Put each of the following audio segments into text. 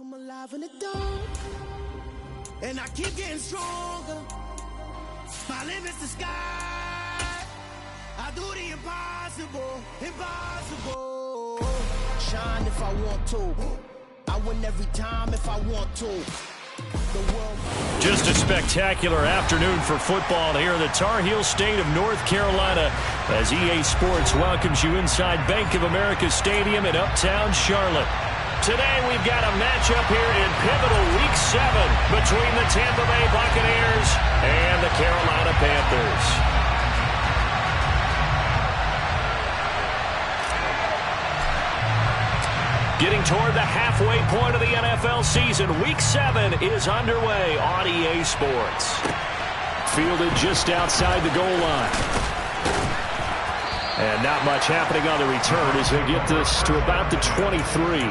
come alive in the dark, and I keep getting stronger. My limit's the sky. I do the impossible, impossible. Shine if I want to. I win every time if I want to. Just a spectacular afternoon for football here in the Tar Heel state of North Carolina as EA Sports welcomes you inside Bank of America Stadium in uptown Charlotte. Today we've got a matchup here in pivotal Week 7 between the Tampa Bay Buccaneers and the Carolina Panthers. Getting toward the halfway point of the NFL season, Week 7 is underway on EA Sports. Fielded just outside the goal line. And not much happening on the return as they get this to about the 23.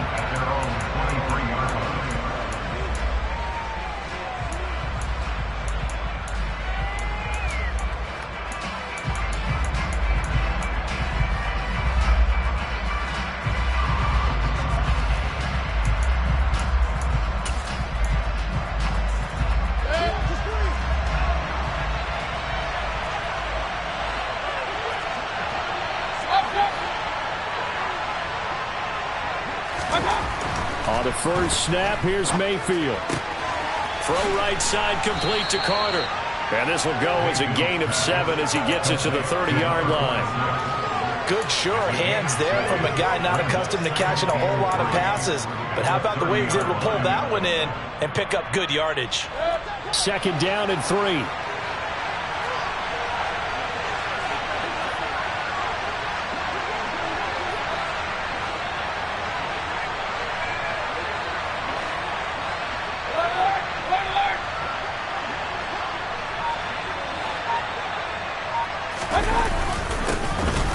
On the first snap, here's Mayfield. Throw right side complete to Carter. And this will go as a gain of 7 as he gets it to the 30-yard line. Good, sure hands there from a guy not accustomed to catching a whole lot of passes. But how about the way he was able to pull that one in and pick up good yardage? Second down and 3.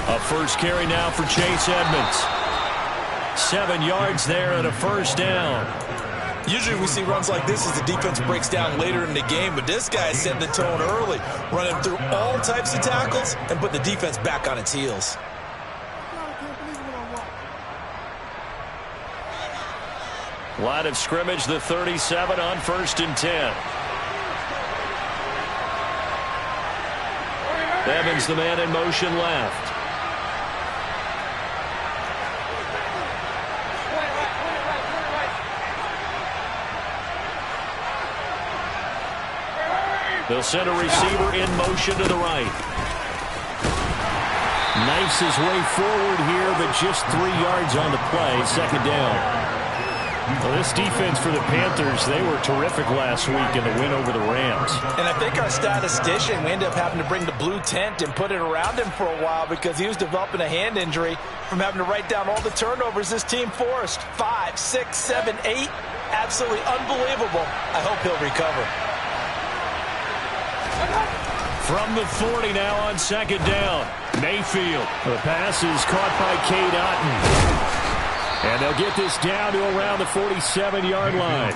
A first carry now for Chase Edmonds. 7 yards there and a first down. Usually we see runs like this as the defense breaks down later in the game, but this guy is setting the tone early, running through all types of tackles and put the defense back on its heels. Line of scrimmage, the 37 on 1st and 10. Evans, the man in motion left. They'll send a receiver in motion to the right. Knifes his way forward here, but just 3 yards on the play. Second down. Well, this defense for the Panthers, they were terrific last week in the win over the Rams. And I think our statistician, we ended up having to bring the blue tent and put it around him for a while because he was developing a hand injury from having to write down all the turnovers this team forced. 5, 6, 7, 8. Absolutely unbelievable. I hope he'll recover. From the 40 now on second down. Mayfield. The pass is caught by Cade Otton. And they'll get this down to around the 47-yard line.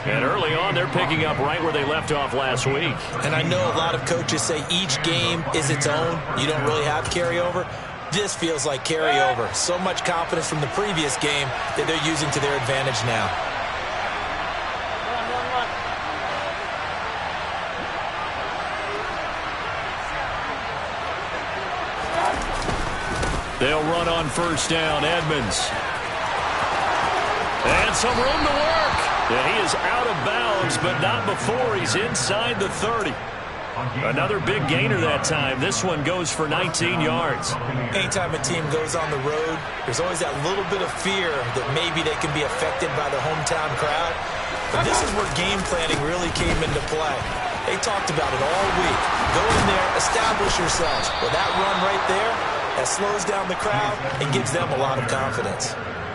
And early on, they're picking up right where they left off last week. And I know a lot of coaches say each game is its own. You don't really have carryover. This feels like carryover. So much confidence from the previous game that they're using to their advantage now. They'll run on first down. Edmonds. And some room to work. And he is out of bounds, but not before he's inside the 30. Another big gainer that time. This one goes for 19 yards. Anytime a team goes on the road, there's always that little bit of fear that maybe they can be affected by the hometown crowd. But this is where game planning really came into play. They talked about it all week. Go in there, establish yourselves. Well, that run right there, that slows down the crowd and gives them a lot of confidence.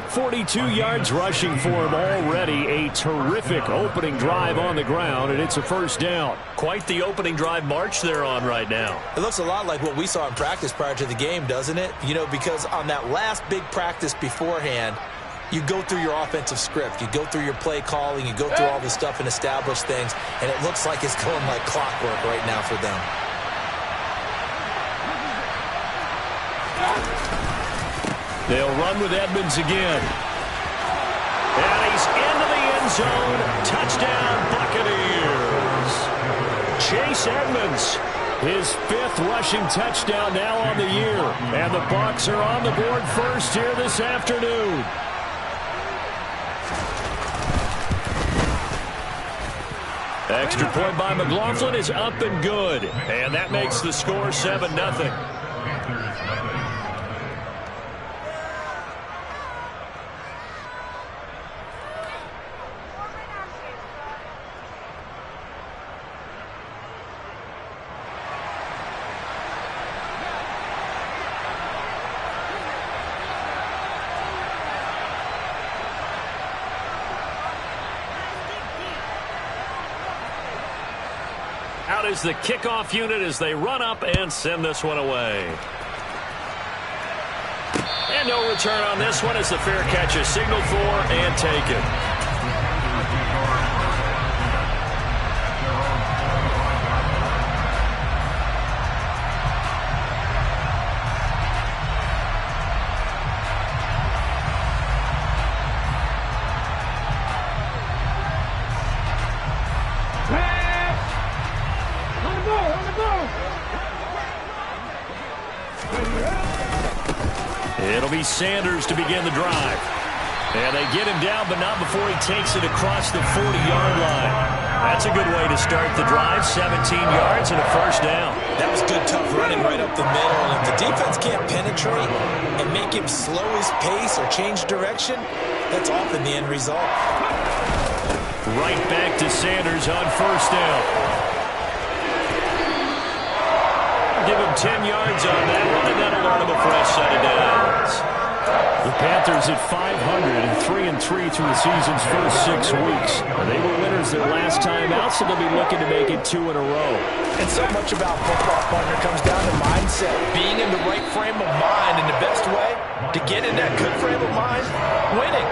42 yards rushing for him already. A terrific opening drive on the ground, and it's a first down. Quite the opening drive march they're on right now. It looks a lot like what we saw in practice prior to the game, doesn't it? You know, because on that last big practice beforehand, you go through your offensive script, you go through your play calling, you go through all this stuff and establish things, and it looks like it's going like clockwork right now for them. They'll run with Edmonds again. And he's into the end zone. Touchdown, Buccaneers. Chase Edmonds, his 5th rushing touchdown now on the year. And the Bucs are on the board first here this afternoon. Extra point by McLaughlin is up and good. And that makes the score 7-0. Out is the kickoff unit as they run up and send this one away. And no return on this one as the fair catch is signaled for and taken. It'll be Sanders to begin the drive. And they get him down, but not before he takes it across the 40-yard line. That's a good way to start the drive. 17 yards and a first down. That was good, tough running right up the middle. And if the defense can't penetrate and make him slow his pace or change direction, that's often the end result. Right back to Sanders on first down. Give him 10 yards on that one, and that'll earn him a fresh set of downs. The Panthers at 500 and 3-3 through the season's first 6 weeks. They were winners their last time out, so they'll be looking to make it 2 in a row. And so much about football, partner, comes down to mindset. Being in the right frame of mind, and the best way to get in that good frame of mind, winning.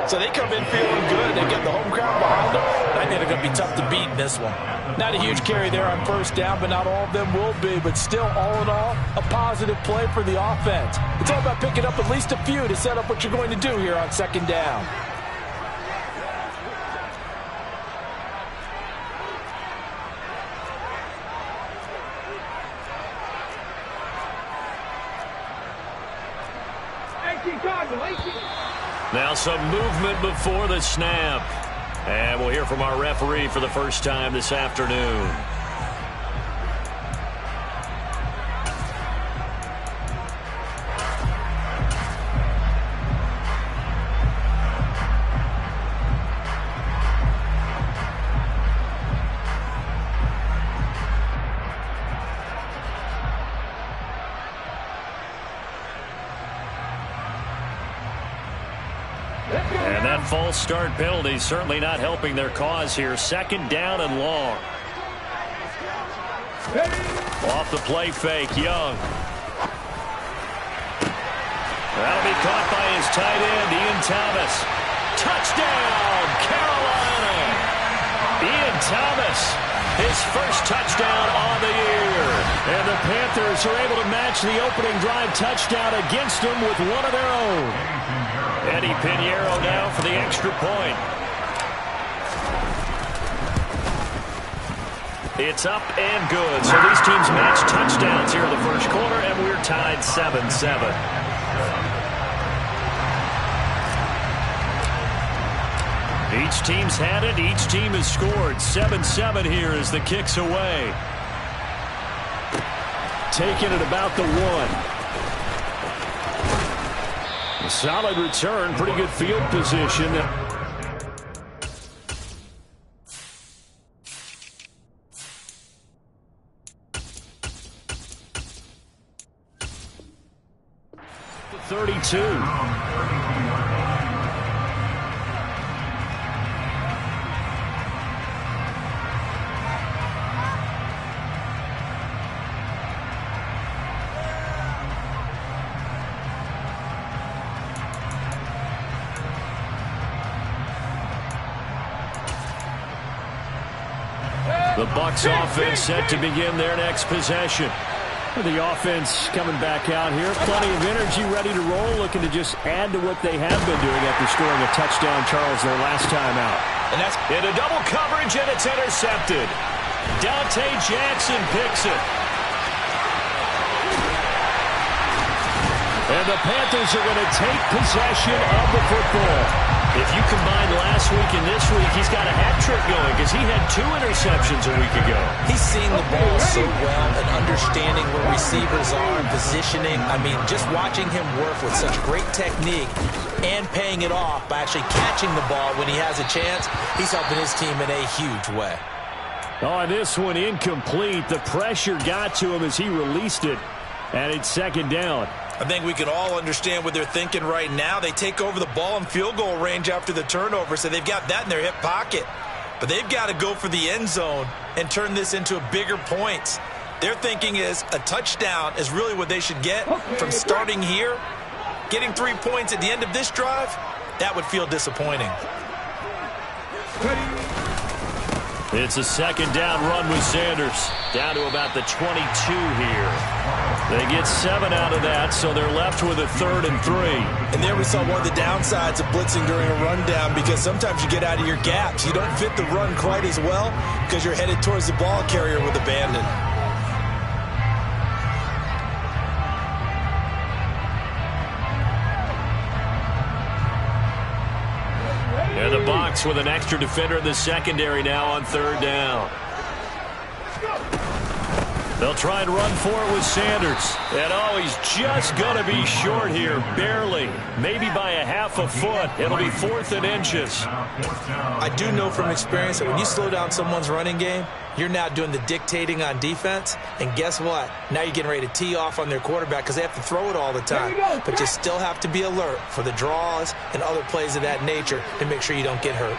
So they come in feeling good. They get the home crowd behind them. I think they're going to be tough to beat in this one. Not a huge carry there on first down, but not all of them will be. But still, all in all, a positive play for the offense. It's all about picking up at least a few to set up what you're going to do here on second down. Now some movement before the snap. And we'll hear from our referee for the first time this afternoon. And that false start penalty certainly not helping their cause here. Second down and long. Off the play fake, Young. That'll be caught by his tight end, Ian Thomas. Touchdown, Carolina! Ian Thomas, his first touchdown on the year. And the Panthers are able to match the opening drive touchdown against them with one of their own. Eddie Pinheiro now for the extra point. It's up and good. So these teams match touchdowns here in the first quarter, and we're tied 7-7. Each team's had it. Each team has scored. 7-7 here as the kick's away. Taking it about the 1. A solid return, pretty good field position. The 32. The Bucs offense set to begin their next possession. The offense coming back out here. Plenty of energy, ready to roll, looking to just add to what they have been doing after scoring a touchdown, Charles, their last time out. And that's into double coverage, and it's intercepted. Dante Jackson picks it. And the Panthers are going to take possession of the football. If you combine last week and this week, he's got a hat trick going because he had 2 interceptions a week ago. He's seeing the ball so well and understanding where receivers are and positioning. I mean, just watching him work with such great technique and paying it off by actually catching the ball when he has a chance, he's helping his team in a huge way. Oh, this one incomplete. The pressure got to him as he released it, and it's second down. I think we can all understand what they're thinking right now. They take over the ball in field goal range after the turnover, so they've got that in their hip pocket. But they've got to go for the end zone and turn this into bigger points. Their thinking is a touchdown is really what they should get from starting here. Getting 3 points at the end of this drive, that would feel disappointing. It's a second down run with Sanders. Down to about the 22 here. They get 7 out of that, so they're left with a 3rd and 3. And there we saw one of the downsides of blitzing during a rundown, because sometimes you get out of your gaps. You don't fit the run quite as well because you're headed towards the ball carrier with abandon. And the Bucks with an extra defender in the secondary now on 3rd down. They'll try and run for it with Sanders. And, oh, he's just going to be short here, barely. Maybe by a half a foot. It'll be 4th and inches. I do know from experience that when you slow down someone's running game, you're now doing the dictating on defense. And guess what? Now you're getting ready to tee off on their quarterback because they have to throw it all the time. But you still have to be alert for the draws and other plays of that nature to make sure you don't get hurt.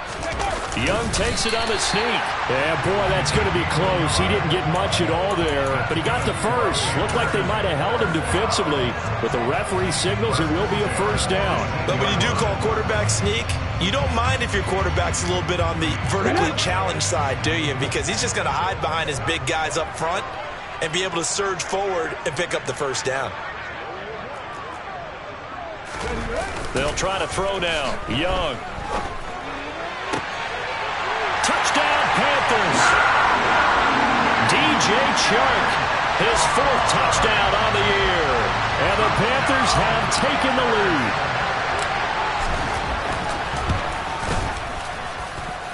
Young takes it on the sneak. Yeah, boy, that's going to be close. He didn't get much at all there, but he got the first. Looked like they might have held him defensively, but the referee signals it will be a 1st down. But when you do call quarterback sneak, you don't mind if your quarterback's a little bit on the vertically challenged side, do you? Because he's just going to hide behind his big guys up front and be able to surge forward and pick up the 1st down. They'll try to throw now. Young. Touchdown, Panthers. DJ Chark, his 4th touchdown on the year. And the Panthers have taken the lead.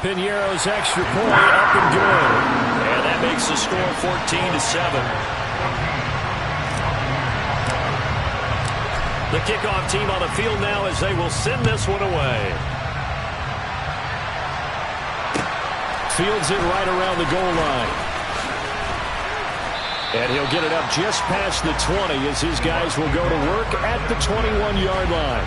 Piñeiro's extra point up and good. And that makes the score 14-7. The kickoff team on the field now as they will send this one away. Fields it right around the goal line. And he'll get it up just past the 20 as his guys will go to work at the 21-yard line.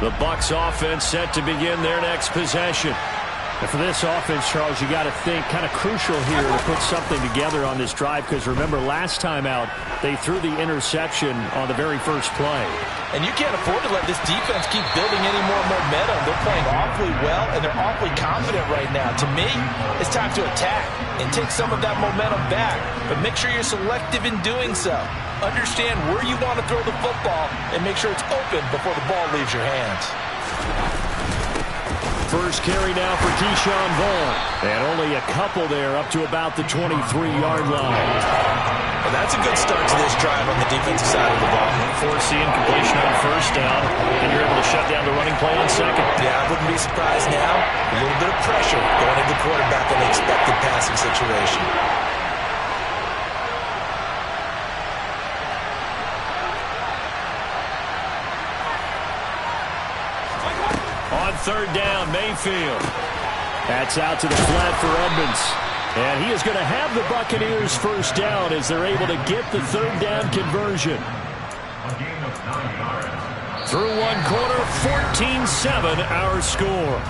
The Bucks offense set to begin their next possession. And for this offense, Charles, you got to think kind of crucial here to put something together on this drive, because remember last time out they threw the interception on the very first play. And you can't afford to let this defense keep building any more momentum. They're playing awfully well, and they're awfully confident right now. To me, it's time to attack and take some of that momentum back. But make sure you're selective in doing so. Understand where you want to throw the football and make sure it's open before the ball leaves your hands. First carry now for Keyshawn Vaughn. And only a couple there up to about the 23-yard line. Well, that's a good start to this drive on the defensive side of the ball. Force the incompletion on 1st down, and you're able to shut down the running play on 2nd. Yeah, I wouldn't be surprised now. A little bit of pressure going into the quarterback in the expected passing situation. On 3rd down, Mayfield. That's out to the flat for Edmonds. And he is going to have the Buccaneers 1st down as they're able to get the 3rd down conversion. Through one quarter, 14-7 our score.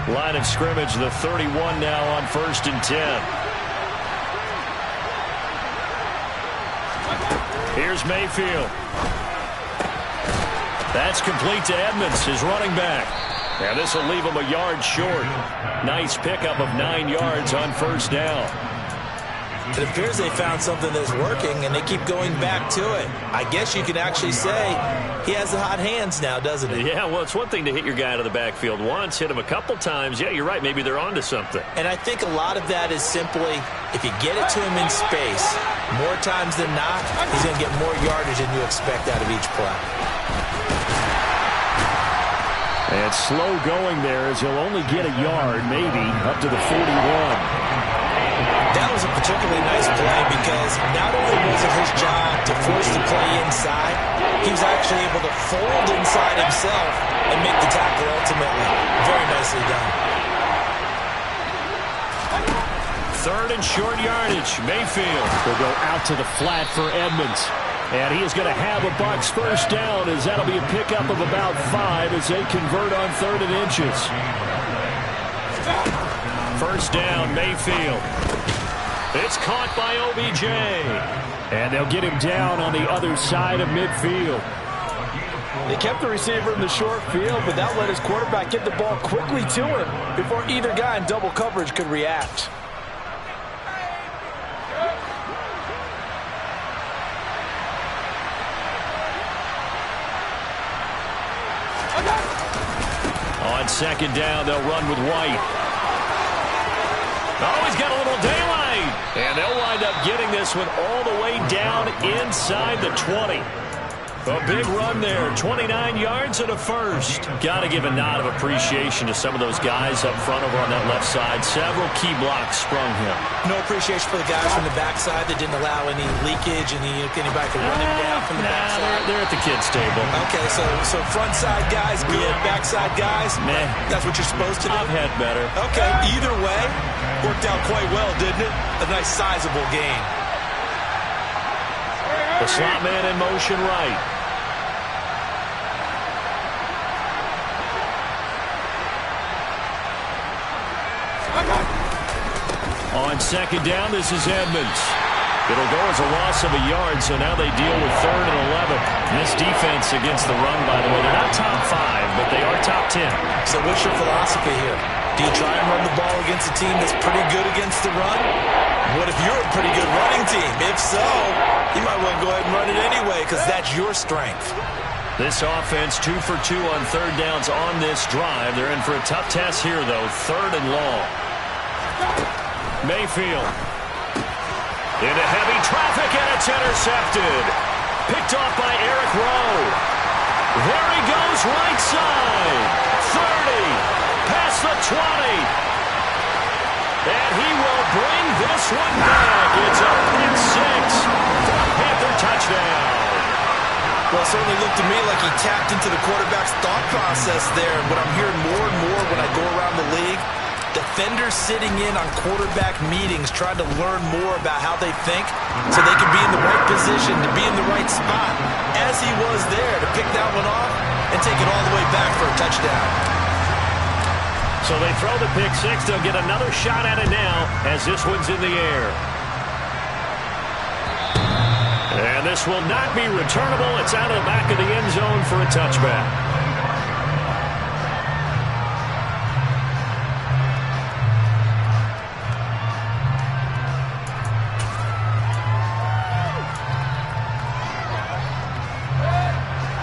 Line of scrimmage, the 31 now on 1st and 10. Here's Mayfield. That's complete to Edmonds, his running back. And this will leave him a yard short. Nice pickup of 9 yards on 1st down. It appears they found something that's working, and they keep going back to it. I guess you can actually say he has the hot hands now, doesn't he? Yeah, well, it's one thing to hit your guy out of the backfield once, hit him a couple times. Yeah, you're right. Maybe they're onto something. And I think a lot of that is simply if you get it to him in space, more times than not, he's going to get more yardage than you expect out of each play. And slow going there as he'll only get a yard, maybe, up to the 41. That was a particularly nice play because not only was it his job to force the play inside, he was actually able to fold inside himself and make the tackle ultimately. Very nicely done. 3rd and short yardage. Mayfield will go out to the flat for Edmonds. And he is going to have a Bucks first down as that'll be a pickup of about 5 as they convert on 3rd and inches. First down, Mayfield. It's caught by OBJ. And they'll get him down on the other side of midfield. They kept the receiver in the short field, but that let his quarterback get the ball quickly to him before either guy in double coverage could react. On 2nd down, they'll run with White. Oh, he's got a little daylight. And they'll wind up getting this one all the way down inside the 20. A big run there, 29 yards and a first. Got to give a nod of appreciation to some of those guys up front over on that left side. Several key blocks sprung him. No appreciation for the guys from the backside that didn't allow any leakage and anybody could run him down from the backside. They're at the kids' table. Okay, so front side guys good, backside guys, meh. That's what you're supposed to do? I've had better. Okay, either way, worked out quite well, didn't it? A nice sizable gain. The slot man in motion right. On 2nd down, this is Edmonds. It'll go as a loss of a yard, so now they deal with 3rd and 11. This defense against the run, by the way, they're not top 5, but they are top 10. So what's your philosophy here? Do you try and run the ball against a team that's pretty good against the run? What if you're a pretty good running team? If so, you might want to go ahead and run it anyway because that's your strength. This offense 2 for 2 on 3rd downs on this drive. They're in for a tough test here, though. 3rd and long. Mayfield. Into heavy traffic, and it's intercepted. Picked off by Eric Rowe. There he goes, right side. 30. Past the 20. And he will bring this one back. It's a pick 6. Panther touchdown. Well, it certainly looked to me like he tapped into the quarterback's thought process there. But I'm hearing more and more when I go around the league, defenders sitting in on quarterback meetings trying to learn more about how they think so they can be in the right position to be in the right spot, as he was there to pick that one off and take it all the way back for a touchdown. So they throw the pick 6. They'll get another shot at it now as this one's in the air. And this will not be returnable. It's out of the back of the end zone for a touchback.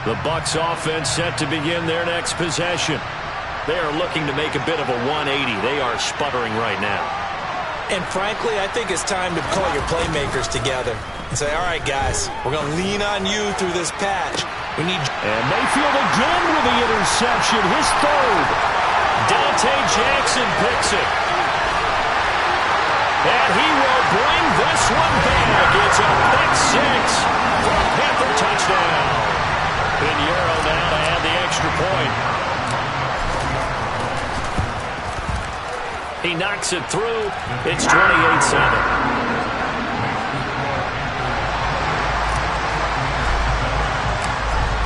The Bucks offense set to begin their next possession. They are looking to make a bit of a 180. They are sputtering right now. And frankly, I think it's time to call your playmakers together and say, all right, guys, we're going to lean on you through this patch. We need... And Mayfield again with the interception, his 3rd. Dante Jackson picks it. And he will bring this one back. It's a pick 6 for a Panther touchdown. Pinheiro now to add the extra point. He knocks it through. It's 28-7.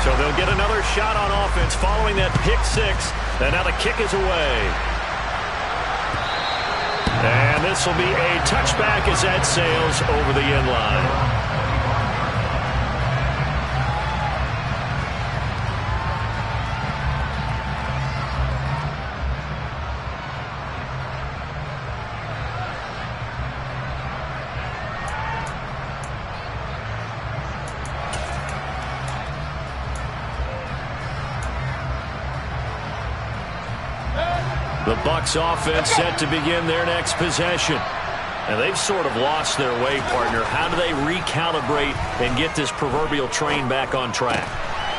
So they'll get another shot on offense following that pick 6. And now the kick is away. And this will be a touchback as that sails over the end line. The Bucks offense set to begin their next possession. And they've sort of lost their way, partner. How do they recalibrate and get this proverbial train back on track?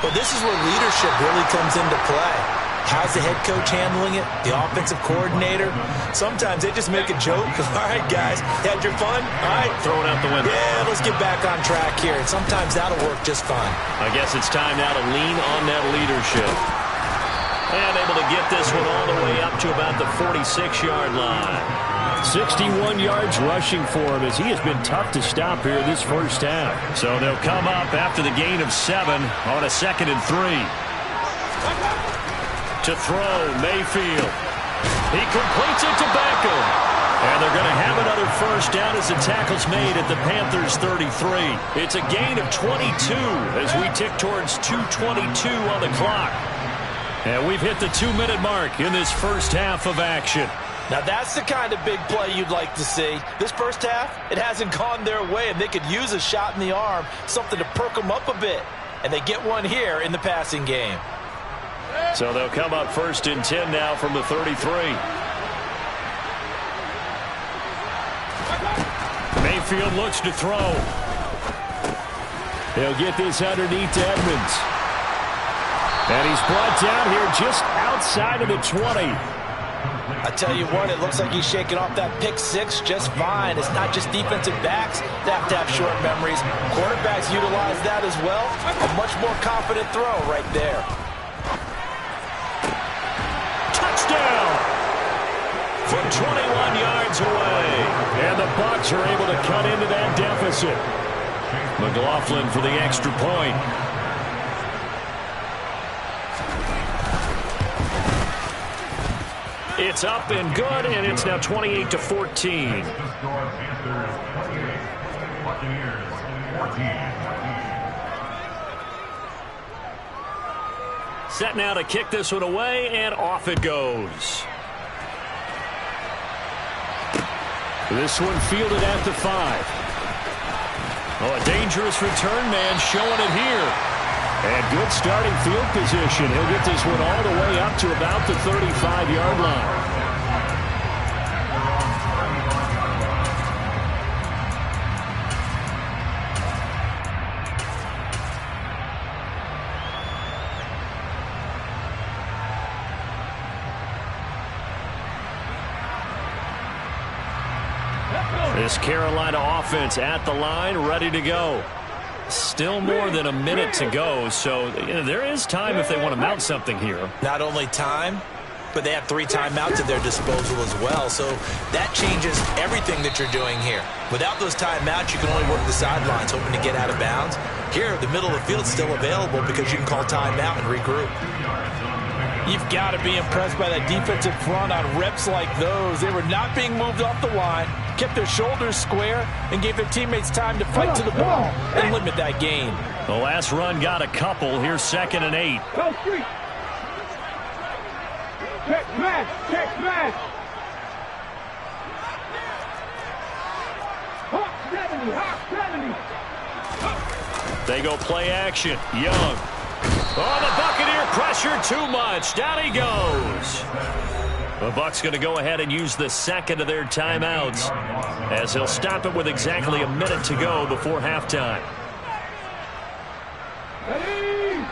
Well, this is where leadership really comes into play. How's the head coach handling it? The offensive coordinator? Sometimes they just make a joke. All right, guys, had your fun? All right. Throw it out the window. Yeah, let's get back on track here. And sometimes that'll work just fine. I guess it's time now to lean on that leadership. And able to get this one all the way up to about the 46-yard line. 61 yards rushing for him as he has been tough to stop here this first half. So they'll come up after the gain of 7 on a 2nd and 3. To throw, Mayfield. He completes it to Beckham. And they're going to have another first down as the tackle's made at the Panthers' 33. It's a gain of 22 as we tick towards 2:22 on the clock. And we've hit the 2-minute mark in this first half of action. Now that's the kind of big play you'd like to see. This first half, it hasn't gone their way, and they could use a shot in the arm, something to perk them up a bit. And they get one here in the passing game. So they'll come up 1st and 10 now from the 33. Mayfield looks to throw. He'll get this underneath to Edmonds. And he's brought down here just outside of the 20. I tell you what, it looks like he's shaking off that pick 6 just fine. It's not just defensive backs that have to have short memories. Quarterbacks utilize that as well. A much more confident throw right there. Touchdown! From 21 yards away. And the Bucks are able to cut into that deficit. McLaughlin for the extra point. It's up and good, and it's now 28-14. Set now to kick this one away, and off it goes. This one fielded at the 5. Oh, a dangerous return man showing it here. And good starting field position. He'll get this one all the way up to about the 35-yard line. This Carolina offense at the line, ready to go. Still more than a minute to go, so there is time if they want to mount something here. Not only time, but they have 3 timeouts at their disposal as well, so that changes everything that you're doing here. Without those timeouts, you can only work the sidelines, hoping to get out of bounds. Here, the middle of the field is still available because you can call timeout and regroup. You've got to be impressed by that defensive front on reps like those. They were not being moved off the line, kept their shoulders square, and gave their teammates time to fight to the ball and limit that gain. The last run got a couple. Here's 2nd and 8. Go street. Check smash. Check smash. Hawk 70. Hawk 70. They go play action. Young. Oh, the Buccaneer pressure too much. Down he goes. The Bucs going to go ahead and use the 2nd of their timeouts as he'll stop it with exactly a minute to go before halftime. Ready.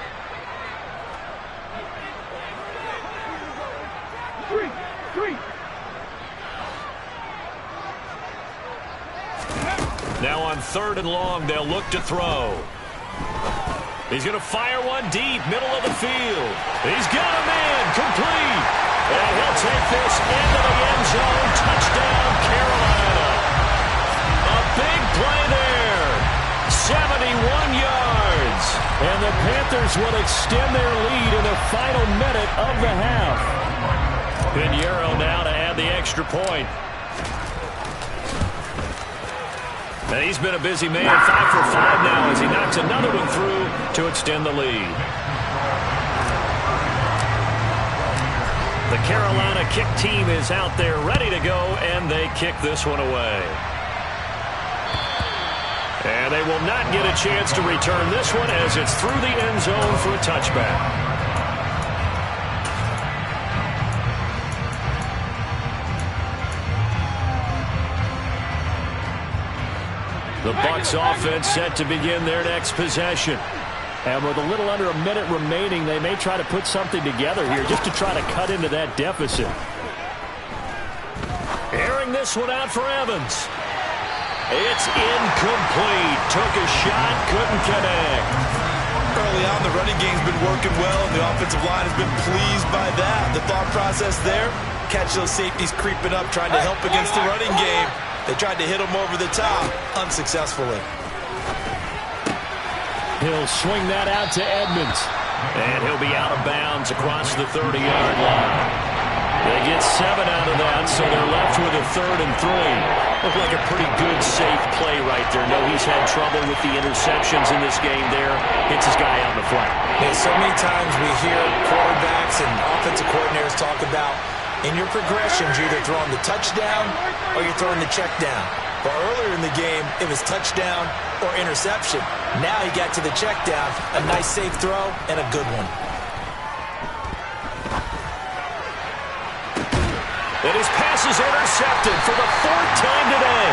Street. Now on 3rd and long, they'll look to throw. He's going to fire one deep, middle of the field. He's got him in, complete. And he'll take this into the end zone. Touchdown, Carolina. A big play there. 71 yards. And the Panthers will extend their lead in the final minute of the half. Pinheiro now to add the extra point. And he's been a busy man, 5 for 5 now as he knocks another one through to extend the lead. The Carolina kick team is out there ready to go, and they kick this one away. And they will not get a chance to return this one as it's through the end zone for a touchback. The Bucks offense set to begin their next possession. And with a little under a minute remaining, they may try to put something together here just to try to cut into that deficit. Airing this one out for Evans. It's incomplete. Took a shot, couldn't connect. Early on, the running game's been working well, and the offensive line has been pleased by that. The thought process there, catch those safeties creeping up, trying to help against the running game. They tried to hit him over the top, unsuccessfully. He'll swing that out to Edmonds. And he'll be out of bounds across the 30-yard line. They get 7 out of that, so they're left with a 3rd and 3. Looked like a pretty good, safe play right there. No, he's had trouble with the interceptions in this game there. Hits his guy on the flat. Yeah, so many times we hear quarterbacks and offensive coordinators talk about in your progressions, you're either throwing the touchdown or you're throwing the check down. But earlier in the game, it was touchdown or interception. Now he got to the check down. A nice safe throw and a good one. And his pass is intercepted for the 4th time today.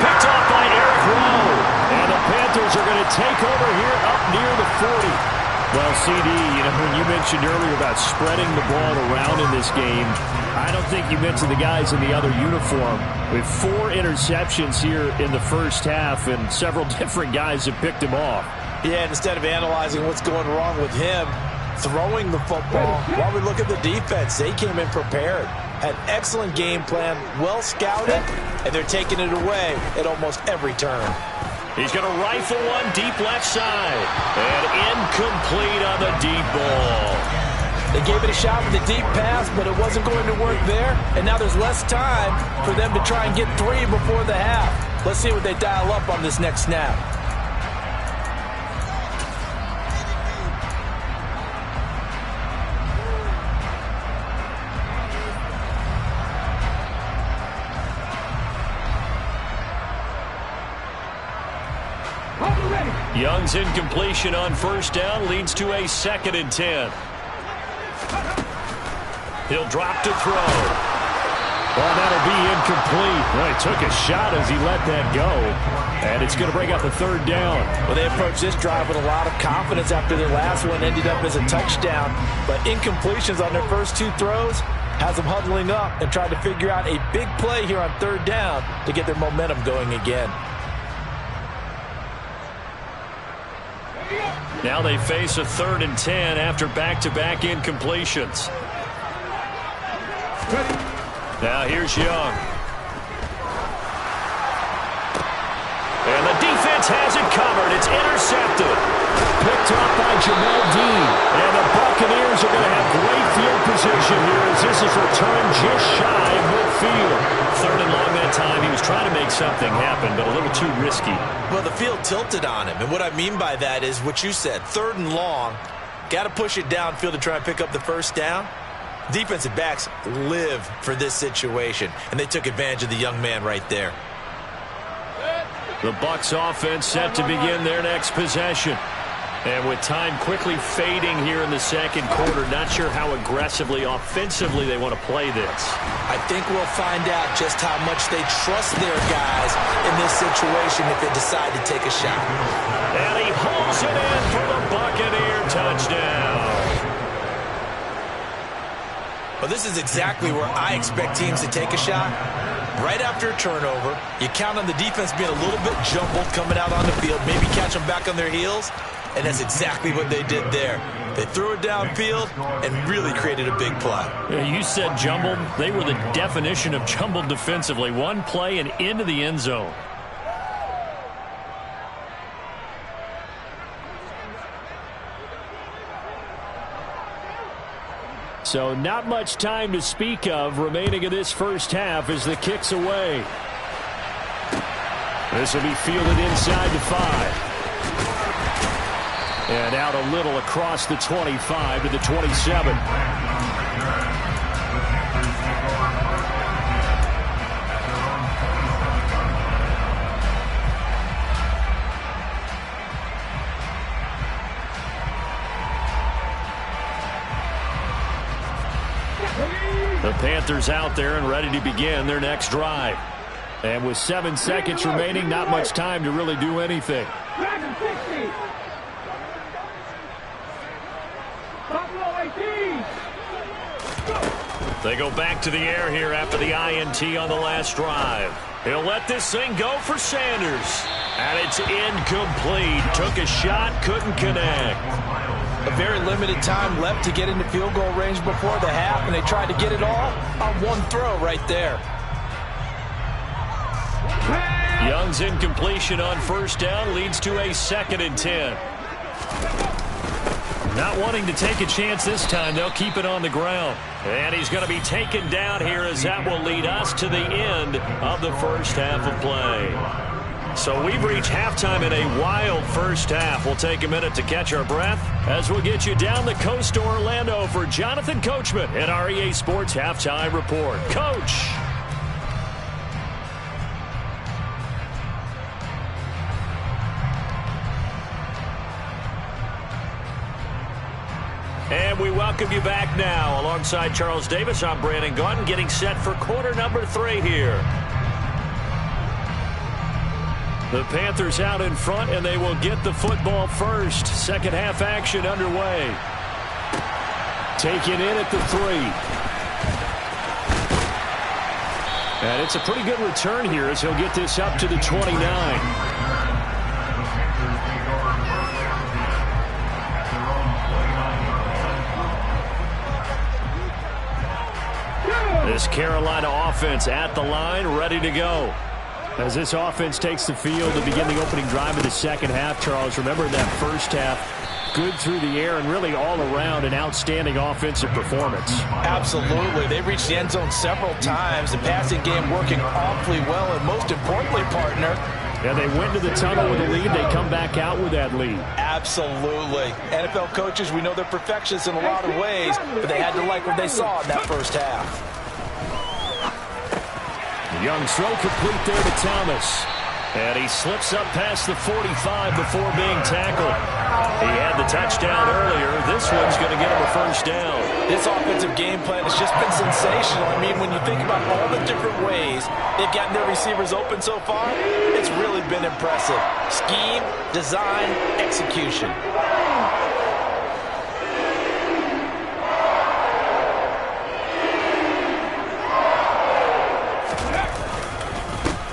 Picked off by Eric Rowe. And the Panthers are going to take over here up near the 40. Well, CD, when you mentioned earlier about spreading the ball around in this game, I don't think you mentioned the guys in the other uniform. With 4 interceptions here in the first half, and several different guys have picked him off. Yeah, and instead of analyzing what's going wrong with him, throwing the football, while we look at the defense, they came in prepared. Had excellent game plan, well scouted, and they're taking it away at almost every turn. He's going to rifle one deep left side. And incomplete on the deep ball. They gave it a shot with the deep pass, but it wasn't going to work there. And now there's less time for them to try and get 3 before the half. Let's see what they dial up on this next snap. Young's incompletion on 1st down leads to a 2nd and 10. He'll drop to throw. Well, that'll be incomplete. Well, he took a shot as he let that go. And it's going to bring up a 3rd down. Well, they approached this drive with a lot of confidence after their last one ended up as a touchdown. But incompletions on their first 2 throws has them huddling up and trying to figure out a big play here on 3rd down to get their momentum going again. Now they face a 3rd and 10 after back-to-back incompletions. Now here's Young. And the defense has it covered. It's intercepted. Picked up by Jamel Dean. And the Buccaneers are going to have great field position here as this is returned just shy of midfield. 3rd and long that time. He was trying to make something happen, but a little too risky. Well, the field tilted on him. And what I mean by that is what you said. 3rd and long. Got to push it downfield to try and pick up the 1st down. Defensive backs live for this situation. And they took advantage of the young man right there. The Bucks offense set to begin their next possession. And with time quickly fading here in the 2nd quarter, not sure how aggressively, offensively they want to play this. I think we'll find out just how much they trust their guys in this situation if they decide to take a shot. And he hauls it in for the Buccaneer touchdown. Well, this is exactly where I expect teams to take a shot. Right after a turnover, you count on the defense being a little bit jumbled coming out on the field, maybe catch them back on their heels, and that's exactly what they did there. They threw it downfield and really created a big play. Yeah, you said jumbled. They were the definition of jumbled defensively. One play and into the end zone. So not much time to speak of remaining in this first half as the kick's away. This will be fielded inside the 5. And out a little across the 25 to the 27. The Panthers out there and ready to begin their next drive. And with 7 seconds remaining, not much time to really do anything. They go back to the air here after the INT on the last drive. He'll let this thing go for Sanders. And it's incomplete. Took a shot, couldn't connect. A very limited time left to get into field goal range before the half, and they tried to get it all on one throw right there. Young's incompletion on first down leads to a 2nd and 10. Not wanting to take a chance this time, they'll keep it on the ground. And he's going to be taken down here as that will lead us to the end of the first half of play. So we've reached halftime in a wild first half. We'll take a minute to catch our breath as we'll get you down the coast to Orlando for Jonathan Coachman at our EA Sports Halftime Report. Coach. And we welcome you back now. Alongside Charles Davis, I'm Brandon Gaudin, getting set for quarter number 3 here. The Panthers out in front, and they will get the football first. Second half action underway. Taken in at the 3. And it's a pretty good return here as he'll get this up to the 29. This Carolina offense at the line, ready to go. As this offense takes the field to begin the opening drive of the second half, Charles, remember that first half, good through the air and really all around an outstanding offensive performance. Absolutely. They reached the end zone several times. The passing game working awfully well, and most importantly, partner, yeah, they went to the tunnel with a lead. They come back out with that lead. Absolutely. NFL coaches, we know they're perfectionists in a lot of ways, but they had to like what they saw in that first half. Young throw complete there to Thomas. And he slips up past the 45 before being tackled. He had the touchdown earlier. This one's going to get him a first down. This offensive game plan has just been sensational. I mean, when you think about all the different ways they've gotten their receivers open so far, it's really been impressive. Scheme, design, execution.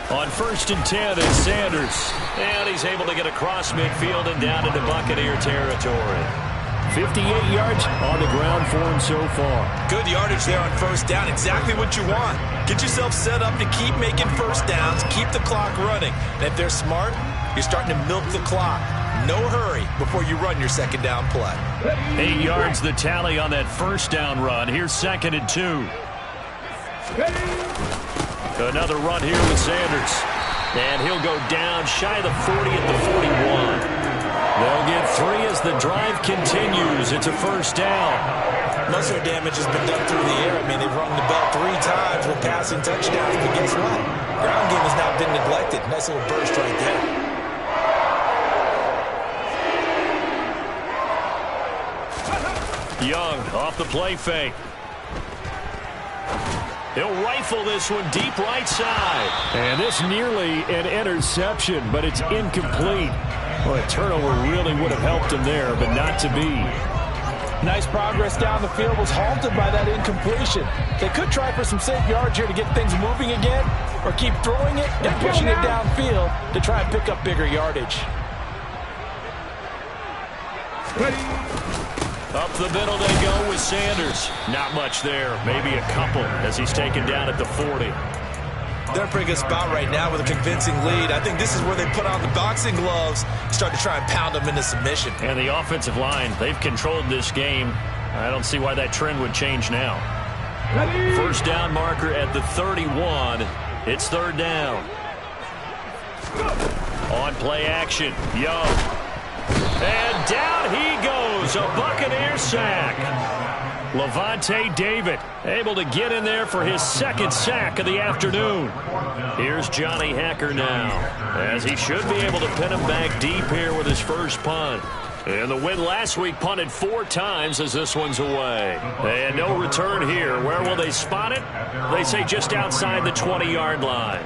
On 1st and 10 is Sanders. And he's able to get across midfield and down into Buccaneer territory. 58 yards on the ground for him so far. Good yardage there on first down. Exactly what you want. Get yourself set up to keep making first downs, keep the clock running. And if they're smart, you're starting to milk the clock. No hurry before you run your second down play. 8 yards the tally on that first down run. Here's 2nd and 2. Another run here with Sanders. And he'll go down shy of the 40 at the 41. They'll get 3 as the drive continues. It's a first down. Most of their damage has been done through the air. I mean, they've rung the bell 3 times with passing touchdowns. But guess what? Ground game has now been neglected. Nice little burst right there. Young off the play fake. He'll rifle this one deep right side. And this nearly an interception, but it's incomplete. Well, a turnover really would have helped him there, but not to be. Nice progress down the field was halted by that incompletion. They could try for some safe yards here to get things moving again, or keep throwing it and pushing it downfield to try and pick up bigger yardage. Up the middle they go with Sanders. Not much there. Maybe a couple as he's taken down at the 40. They're in a pretty good spot right now with a convincing lead. I think this is where they put on the boxing gloves, start to try and pound them into submission. And the offensive line, they've controlled this game I don't see why that trend would change now. Ready. First down marker at the 31. It's third down. On play action, Young. And down he goes, a Buccaneer sack. Levante David able to get in there for his second sack of the afternoon. Here's Johnny Hacker now, as he should be able to pin him back deep here with his first punt. And the win last week punted 4 times as this one's away. And no return here. Where will they spot it? They say just outside the 20-yard line.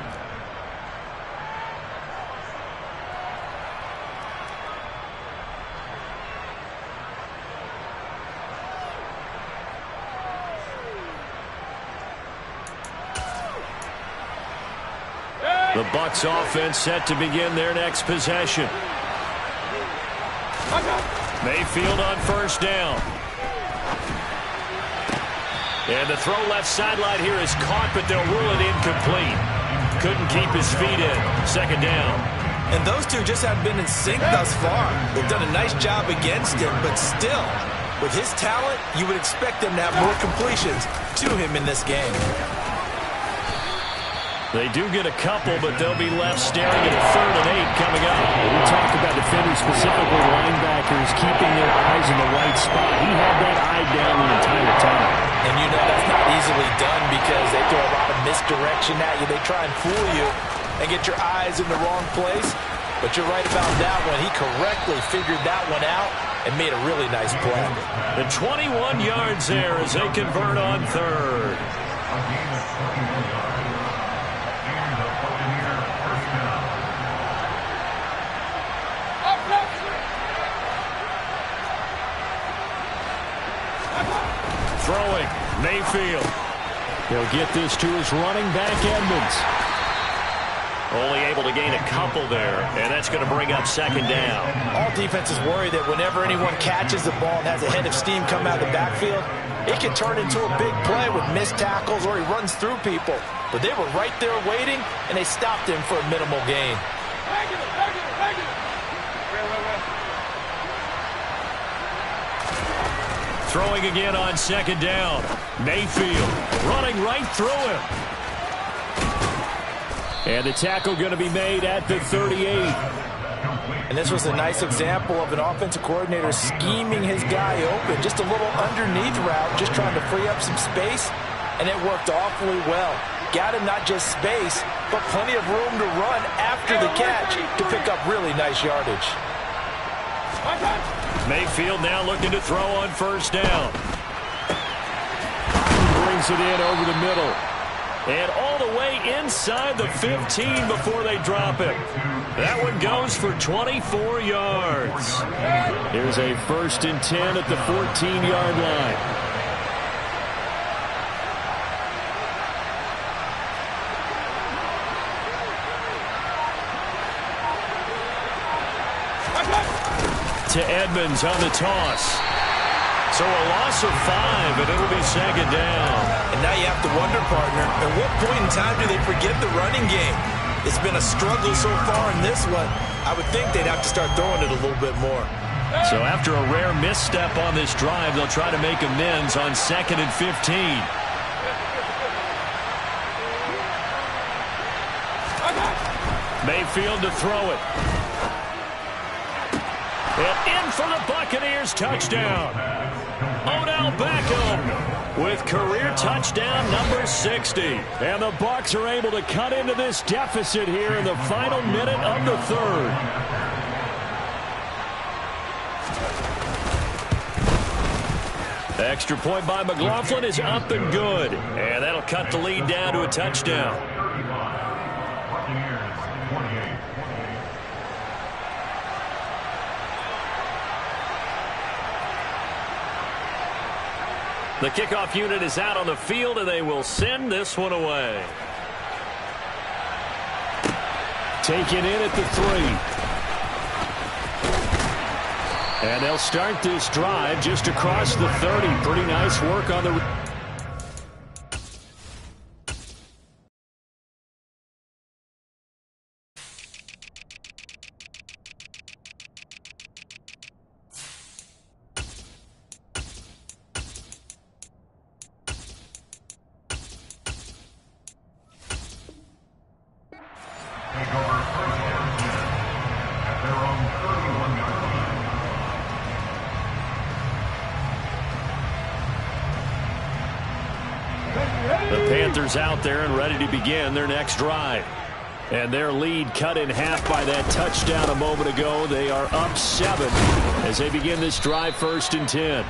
The Bucks offense set to begin their next possession. Mayfield on first down. And the throw left sideline here is caught, but they'll rule it incomplete. Couldn't keep his feet in. Second down. And those two just haven't been in sync thus far. They've done a nice job against him, but still, with his talent, you would expect them to have more completions to him in this game. They do get a couple, but they'll be left staring at 3rd and 8 coming up. We talk about defenders, specifically linebackers, keeping their eyes in the right spot. He had that eye down the entire time. And you know that's not easily done because they throw a lot of misdirection at you. They try and fool you and get your eyes in the wrong place. But you're right about that one. He correctly figured that one out and made a really nice play. The 21 yards there as they convert on 3rd. Throwing, Mayfield. He'll get this to his running back, Edmonds. Only able to gain a couple there, and that's going to bring up second down. All defenses worry that whenever anyone catches the ball and has a head of steam come out of the backfield, it can turn into a big play with missed tackles or he runs through people. But they were right there waiting, and they stopped him for a minimal gain. Throwing again on second down. Mayfield running right through him. And the tackle going to be made at the 38. And this was a nice example of an offensive coordinator scheming his guy open. Just a little underneath route, just trying to free up some space. And it worked awfully well. Got him not just space, but plenty of room to run after the catch to pick up really nice yardage. Mayfield now looking to throw on first down. Brings it in over the middle. And all the way inside the 15 before they drop it. That one goes for 24 yards. Here's a 1st and 10 at the 14-yard line. To Edmonds on the toss. So a loss of 5, and it'll be second down. And now you have to wonder, partner, at what point in time do they forget the running game? It's been a struggle so far in this one. I would think they'd have to start throwing it a little bit more. So after a rare misstep on this drive, they'll try to make amends on 2nd and 15. Mayfield to throw it. And in for the Buccaneers touchdown. Odell Beckham with career touchdown number 60. And the Bucs are able to cut into this deficit here in the final minute of the 3rd. Extra point by McLaughlin is up and good. And that'll cut the lead down to a touchdown. The kickoff unit is out on the field, and they will send this one away. Taken in at the 3. And they'll start this drive just across the 30. Pretty nice work on the... The Panthers out there and ready to begin their next drive. And their lead cut in half by that touchdown a moment ago. They are up 7 as they begin this drive, 1st and 10.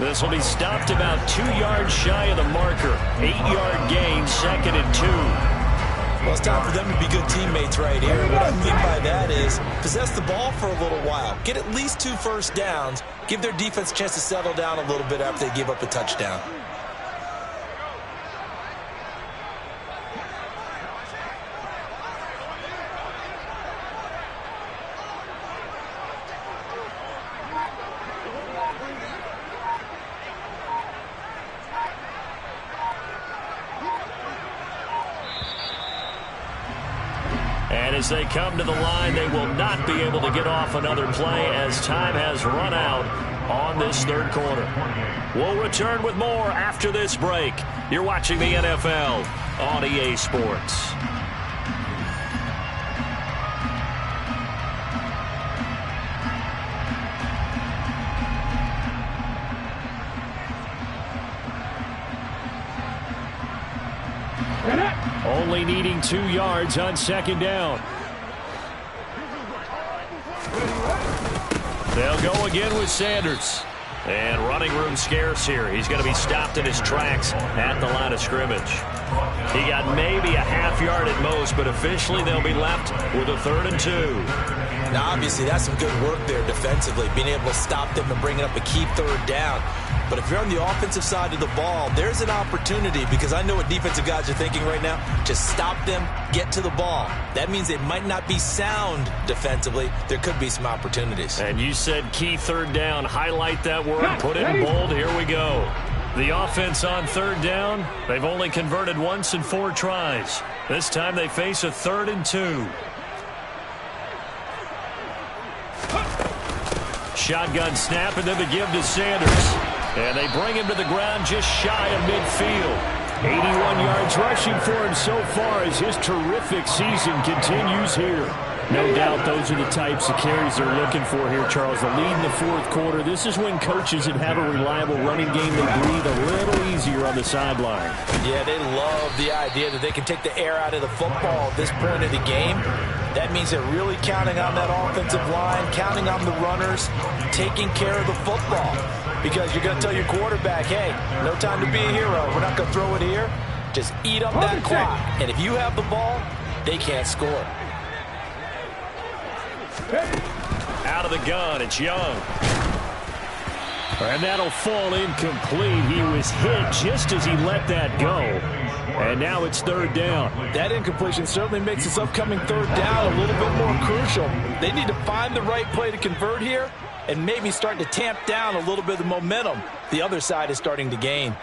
This will be stopped about 2 yards shy of the marker. 8-yard gain, 2nd and 2. Well, it's time for them to be good teammates right here. What I mean by that is possess the ball for a little while. Get at least 2 first downs. Give their defense a chance to settle down a little bit after they give up a touchdown. And as they come to the line, they will not be able to get off another play as time has run out on this 3rd quarter. We'll return with more after this break. You're watching the NFL on EA Sports. Only needing 2 yards on 2nd down. They'll go again with Sanders. And running room scarce here. He's going to be stopped in his tracks at the line of scrimmage. He got maybe a half yard at most, but officially they'll be left with a 3rd and 2. Now, obviously, that's some good work there defensively, being able to stop them and bringing up a key 3rd down. But if you're on the offensive side of the ball, there's an opportunity, because I know what defensive guys are thinking right now. Just stop them, get to the ball. That means they might not be sound defensively. There could be some opportunities. And you said key 3rd down. Highlight that word, put it in bold. Here we go. The offense on 3rd down, they've only converted once in 4 tries. This time they face a 3rd and 2. Shotgun snap, and then the give to Sanders. And they bring him to the ground just shy of midfield. 81 yards rushing for him so far as his terrific season continues here. No doubt those are the types of carries they're looking for here, Charles. The lead in the 4th quarter. This is when coaches that have a reliable running game, they breathe a little easier on the sideline. Yeah, they love the idea that they can take the air out of the football at this point of the game. That means they're really counting on that offensive line, counting on the runners, taking care of the football. Because you're going to tell your quarterback, hey, no time to be a hero. We're not going to throw it here. Just eat up that clock. And if you have the ball, they can't score. Out of the gun, it's Young. And that'll fall incomplete. He was hit just as he let that go. And now it's 3rd down. That incompletion certainly makes this upcoming 3rd down a little bit more crucial. They need to find the right play to convert here and maybe start to tamp down a little bit of the momentum the other side is starting to gain.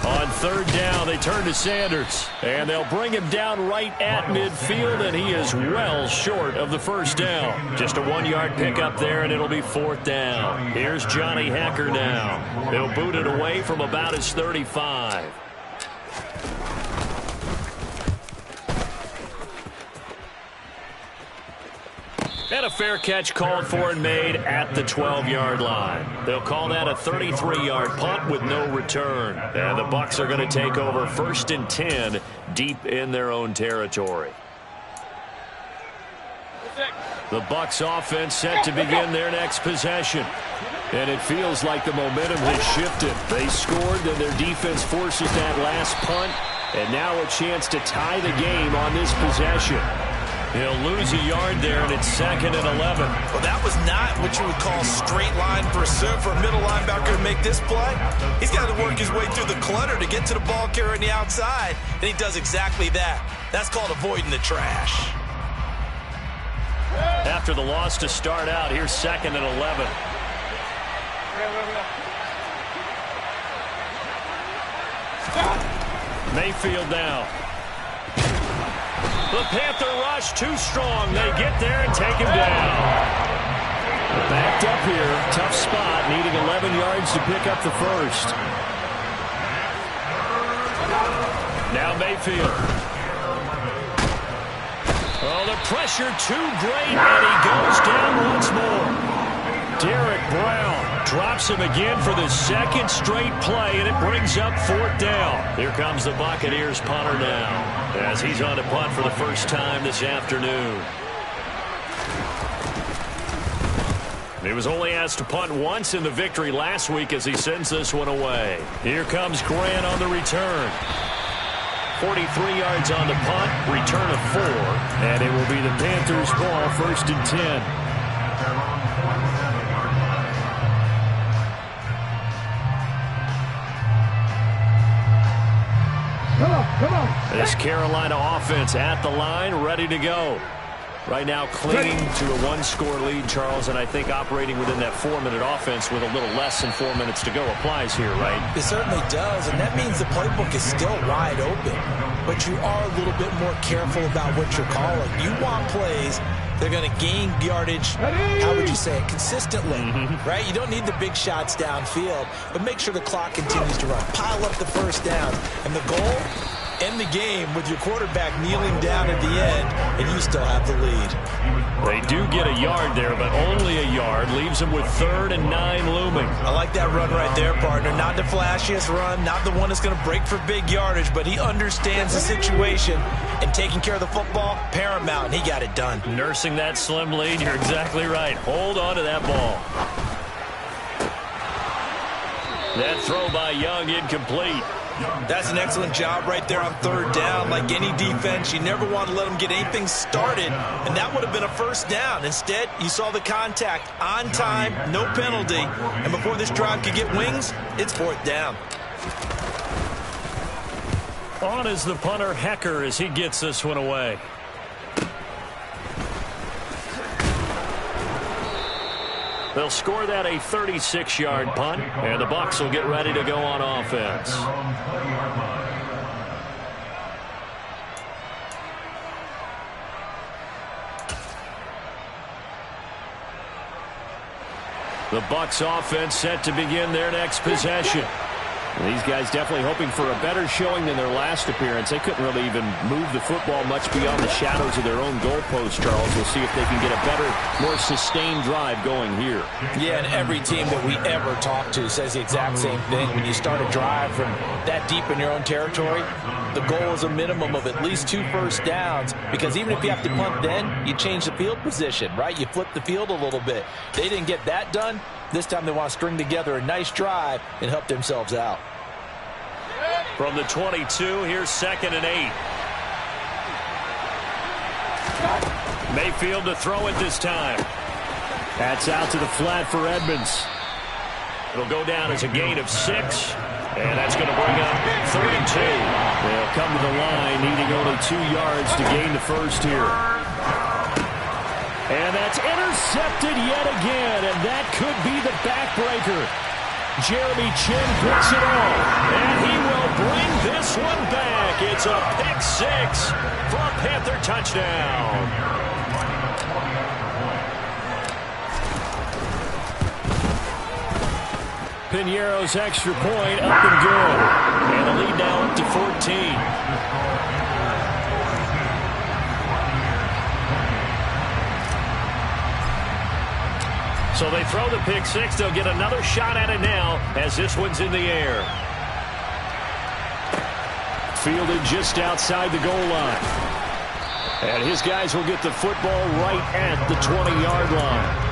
On 3rd down, they turn to Sanders. And they'll bring him down right at midfield, and he is well short of the 1st down. Just a 1-yard pickup there, and it'll be 4th down. Here's Johnny Hecker now. They'll boot it away from about his 35. And a fair catch called for and made at the 12-yard line. They'll call that a 33-yard punt with no return. And the Bucks are going to take over 1st and 10 deep in their own territory. The Bucks offense set to begin their next possession. And it feels like the momentum has shifted. They scored, then their defense forces that last punt. And now a chance to tie the game on this possession. He'll lose a yard there, and it's 2nd and 11. Well, that was not what you would call straight line pursuit for a middle linebacker to make this play. He's got to work his way through the clutter to get to the ball carrier on the outside, and he does exactly that. That's called avoiding the trash. After the loss to start out, here's 2nd and 11. Mayfield now. The Panther rush too strong. They get there and take him down. Backed up here. Tough spot. Needing 11 yards to pick up the 1st. Now Mayfield. Oh, the pressure too great, and he goes down once more. Derek Brown Drops him again for the second straight play, and it brings up 4th down. Here comes the Buccaneers punter now, as he's on to punt for the first time this afternoon. He was only asked to punt once in the victory last week as he sends this one away. Here comes Grant on the return. 43 yards on the punt, return of 4. And it will be the Panthers' ball, 1st and 10. Come on. This Carolina offense at the line, ready to go. Right now clinging to a 1-score lead, Charles, and I think operating within that 4-minute offense with a little less than 4 minutes to go applies here, right? It certainly does, and that means the playbook is still wide open. But you are a little bit more careful about what you're calling. You want plays they're going to gain yardage, how would you say it, consistently, right? You don't need the big shots downfield, but make sure the clock continues to run. Pile up the first down, and the goal, end the game with your quarterback kneeling down at the end, and you still have the lead. They do get a yard there, but only a yard. Leaves them with 3rd and 9 looming. I like that run right there, partner. Not the flashiest run, not the one that's going to break for big yardage, but he understands the situation, and taking care of the football, paramount, and he got it done. Nursing that slim lead, you're exactly right. Hold on to that ball. That throw by Young incomplete. That's an excellent job right there on 3rd down. Like any defense, you never want to let them get anything started, and that would have been a first down. Instead, you saw the contact on time, no penalty, and before this drive could get wings, it's 4th down. On is the punter, Hecker, as he gets this one away. They'll score that a 36-yard punt, and the Bucs will get ready to go on offense. The Bucs offense set to begin their next possession. These guys definitely hoping for a better showing than their last appearance. They couldn't really even move the football much beyond the shadows of their own goalpost, Charles. We'll see if they can get a better, more sustained drive going here. Yeah, and every team that we ever talk to says the exact same thing. When you start a drive from that deep in your own territory, the goal is a minimum of at least 2 first downs, because even if you have to punt then, you change the field position, right? You flip the field a little bit. They didn't get that done. This time they want to string together a nice drive and help themselves out. From the 22, here's 2nd and 8. Mayfield to throw it this time. That's out to the flat for Edmonds. It'll go down as a gain of 6, and that's going to bring up 3rd and 2. They'll come to the line, needing only 2 yards to gain the first here. And that's intercepted yet again, and that could be the backbreaker. Jeremy Chin picks it off, and he will bring this one back. It's a pick 6 for a Panther touchdown. Piñeiro's extra point up and good. And the lead now up to 14. So they throw the pick 6. They'll get another shot at it now as this one's in the air. Fielded just outside the goal line. And his guys will get the football right at the 20-yard line.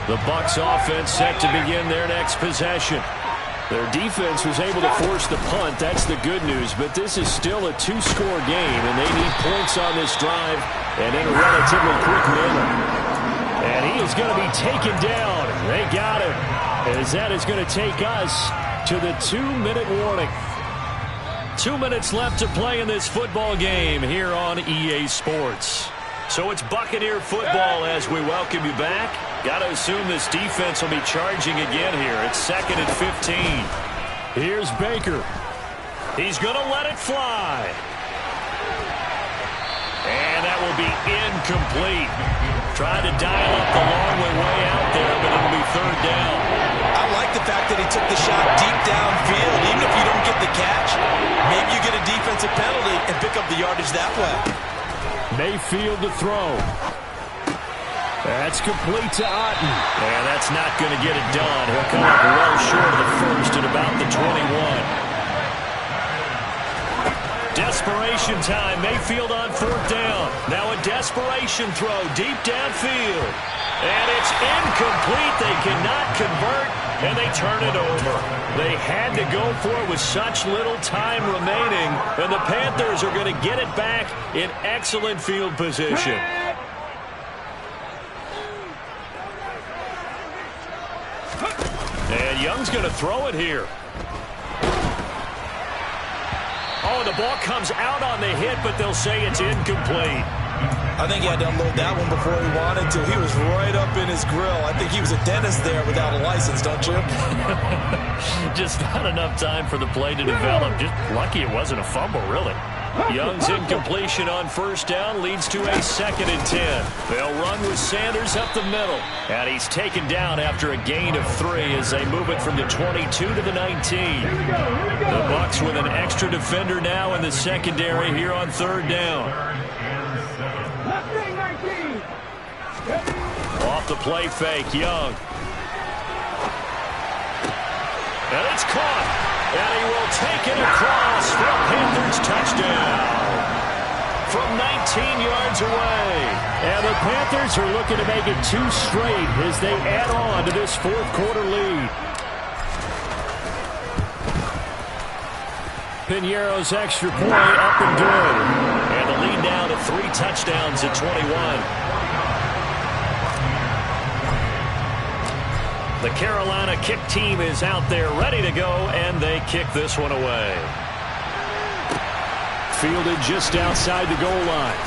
The Bucs offense set to begin their next possession. Their defense was able to force the punt. That's the good news. But this is still a 2-score game, and they need points on this drive and in a relatively quick manner. And he is going to be taken down. They got him, as that is going to take us to the 2-minute warning. 2 minutes left to play in this football game here on EA Sports. So it's Buccaneer football as we welcome you back. Got to assume this defense will be charging again here. It's 2nd and 15. Here's Baker. He's going to let it fly. And that will be incomplete. Tried to dial up the long way out there, but it'll be third down. I like the fact that he took the shot deep downfield. Even if you don't get the catch, maybe you get a defensive penalty and pick up the yardage that way. Mayfield to throw. That's complete to Otten. And that's not going to get it done. He'll come up well short of the first at about the 21. Desperation time. Mayfield on fourth down. Now a desperation throw deep downfield. And it's incomplete. They cannot convert, and they turn it over. They had to go for it with such little time remaining, and the Panthers are going to get it back in excellent field position. And Young's going to throw it here. Oh, the ball comes out on the hit, but they'll say it's incomplete. I think he had to unload that one before he wanted to. He was right up in his grill. I think he was a dentist there without a license, don't you? Just not enough time for the play to develop. Just lucky it wasn't a fumble, really. Young's incompletion on first down leads to a 2nd and 10. They'll run with Sanders up the middle. And he's taken down after a gain of 3 as they move it from the 22 to the 19. The Bucks with an extra defender now in the secondary here on third down. Off the play fake, Young. And it's caught. And he will take it across for a Panthers touchdown from 19 yards away. And the Panthers are looking to make it 2 straight as they add on to this fourth quarter lead. Piñeiro's extra point up and good. And the lead down to 3 touchdowns at 21. The Carolina kick team is out there ready to go, and they kick this one away. Fielded just outside the goal line.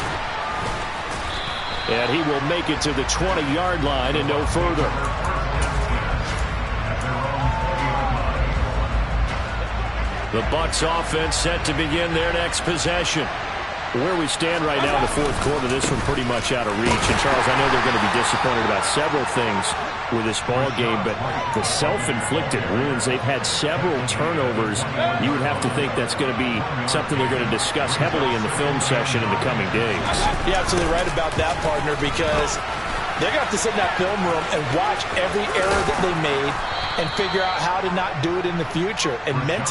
And he will make it to the 20-yard line and no further. The Bucks offense set to begin their next possession. Where we stand right now in the fourth quarter, this one pretty much out of reach. And, Charles, I know they're going to be disappointed about several things with this ball game, but the self-inflicted wounds, they've had several turnovers. You would have to think that's going to be something they're going to discuss heavily in the film session in the coming days. You're absolutely right about that, partner, because they're going to have to sit in that film room and watch every error that they made and figure out how to not do it in the future. And mentally,